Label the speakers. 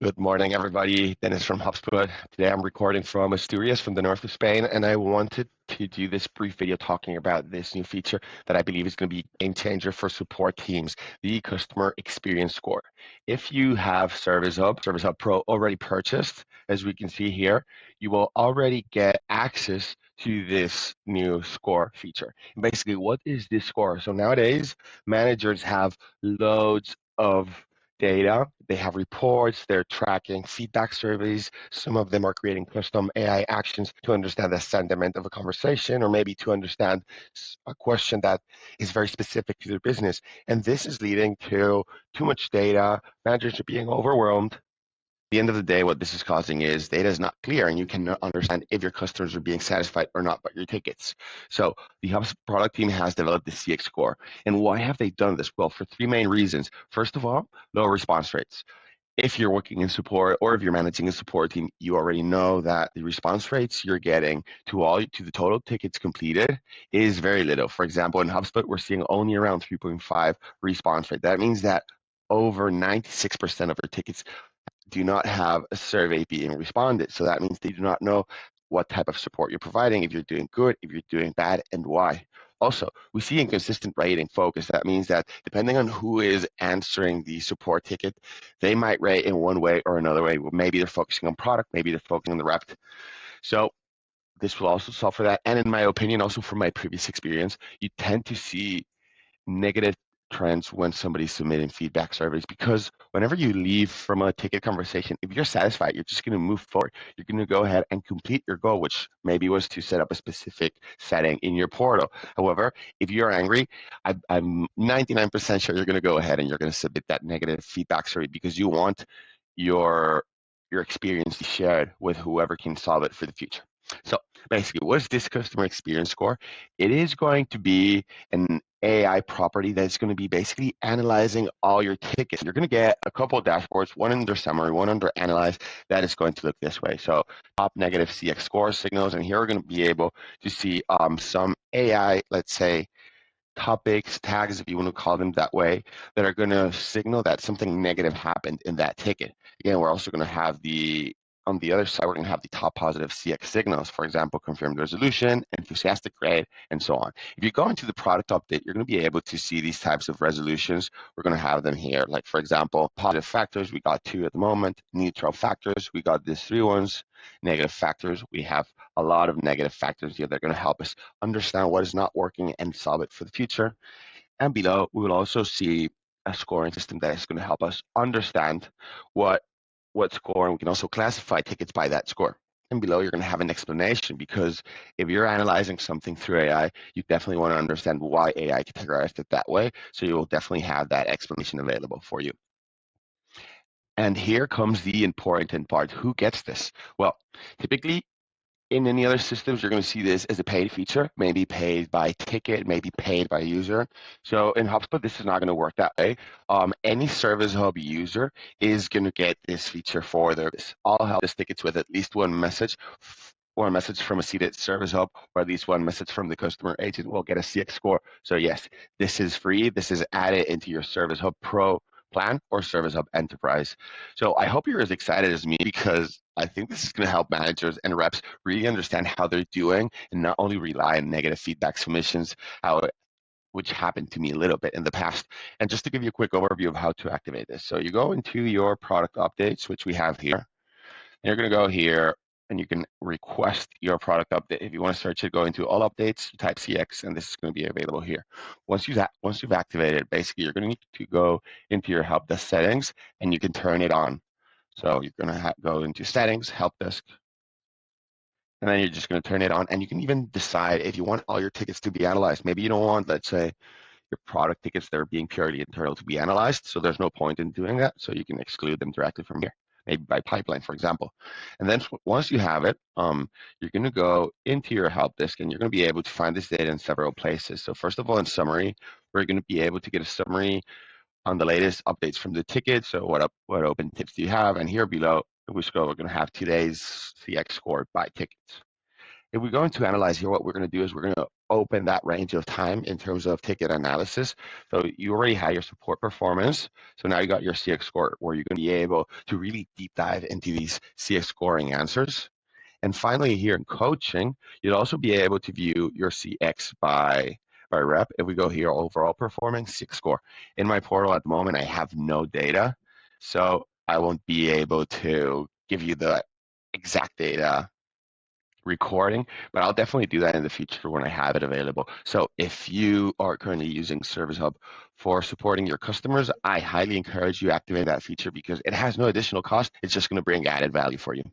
Speaker 1: Good morning, everybody. Dennis from HubSpot. Today I'm recording from Asturias, from the north of Spain, and I wanted to do this brief video talking about this new feature that I believe is going to be a game changer for support teams, the customer experience score. If you have Service Hub Pro already purchased, as we can see here, you will already get access to this new score feature. And basically, what is this score? So nowadays, managers have loads of data. They have reports, they're tracking feedback surveys. Some of them are creating custom AI actions to understand the sentiment of a conversation, or maybe to understand a question that is very specific to their business. And this is leading to too much data. Managers are being overwhelmed. The end of the day, what this is causing is data is not clear, and you cannot understand if your customers are being satisfied or not by your tickets. So the HubSpot product team has developed the CX score. And why have they done this? Well, for three main reasons. First of all, low response rates. If you're working in support or if you're managing a support team, you already know that the response rates you're getting to the total tickets completed is very little. For example, in HubSpot, we're seeing only around 3.5 response rate. That means that over 96% of our tickets do not have a survey being responded. So that means they do not know what type of support you're providing, if you're doing good, if you're doing bad, and why. Also, we see inconsistent rating focus. That means that depending on who is answering the support ticket, they might rate in one way or another way. Maybe they're focusing on product, maybe they're focusing on the rep. So this will also solve for that. And in my opinion, also from my previous experience, you tend to see negative trends when somebody's submitting feedback surveys, because whenever you leave from a ticket conversation, if you're satisfied, you're just going to move forward. You're going to go ahead and complete your goal, which maybe was to set up a specific setting in your portal. However, if you're angry, I'm 99% sure you're going to go ahead and you're going to submit that negative feedback survey because you want your experience to be shared with whoever can solve it for the future. So basically, what's this customer experience score? It is going to be an AI property that's going to be basically analyzing all your tickets. You're going to get a couple of dashboards, one under summary, one under analyze, that is going to look this way. So top negative CX score signals, and here we're going to be able to see some AI, let's say, topics, tags, if you want to call them that way, that are going to signal that something negative happened in that ticket. Again, we're also going to have on the other side, we're going to have the top positive CX signals, for example, confirmed resolution, enthusiastic rate, and so on. If you go into the product update, you're going to be able to see these types of resolutions. We're going to have them here. Like, for example, positive factors, we got 2 at the moment. Neutral factors, we got these 3 ones. Negative factors, we have a lot of negative factors here that are going to help us understand what is not working and solve it for the future. And below, we will also see a scoring system that is going to help us understand what score, and we can also classify tickets by that score. And below, you're going to have an explanation, because if you're analyzing something through AI, you definitely want to understand why AI categorized it that way. So you will definitely have that explanation available for you. And here comes the important part. Who gets this? Well, typically, in any other systems, you're going to see this as a paid feature, maybe paid by ticket, maybe paid by user. So in HubSpot, this is not going to work that way. Any Service Hub user is going to get this feature for their all help tickets with at least one message, or a message from a seated Service Hub, or at least one message from the customer agent will get a CX score. So yes, this is free. This is added into your Service Hub Pro plan or Service Hub Enterprise. So I hope you're as excited as me, because I think this is going to help managers and reps really understand how they're doing and not only rely on negative feedback submissions, which happened to me a little bit in the past. And just to give you a quick overview of how to activate this. So you go into your product updates, which we have here. And you're going to go here and you can request your product update. If you want to search it, go into all updates, you type CX, and this is going to be available here. Once you've activated, basically you're going to need to go into your help desk settings and you can turn it on. So you're going to go into settings, help desk, and then you're just going to turn it on. And you can even decide if you want all your tickets to be analyzed. Maybe you don't want, let's say, your product tickets that are being purely internal to be analyzed. So there's no point in doing that. So you can exclude them directly from here, maybe by pipeline, for example. And then once you have it, you're going to go into your help desk and you're going to be able to find this data in several places. So first of all, in summary, we're going to be able to get a summary on the latest updates from the ticket. So what open tips do you have? And here below, we're going to have today's CX score by tickets. if we go into analyze here, what we're going to do is we're going to open that range of time in terms of ticket analysis. So you already had your support performance. So now you got your CX score, where you're going to be able to really deep dive into these CX scoring answers. And finally, here in coaching, you'll also be able to view your CX by rep. If we go here, overall performance, CX score. In my portal at the moment, I have no data, so I won't be able to give you the exact data recording, but I'll definitely do that in the future when I have it available. So if you are currently using Service Hub for supporting your customers, I highly encourage you activate that feature because it has no additional cost. It's just going to bring added value for you.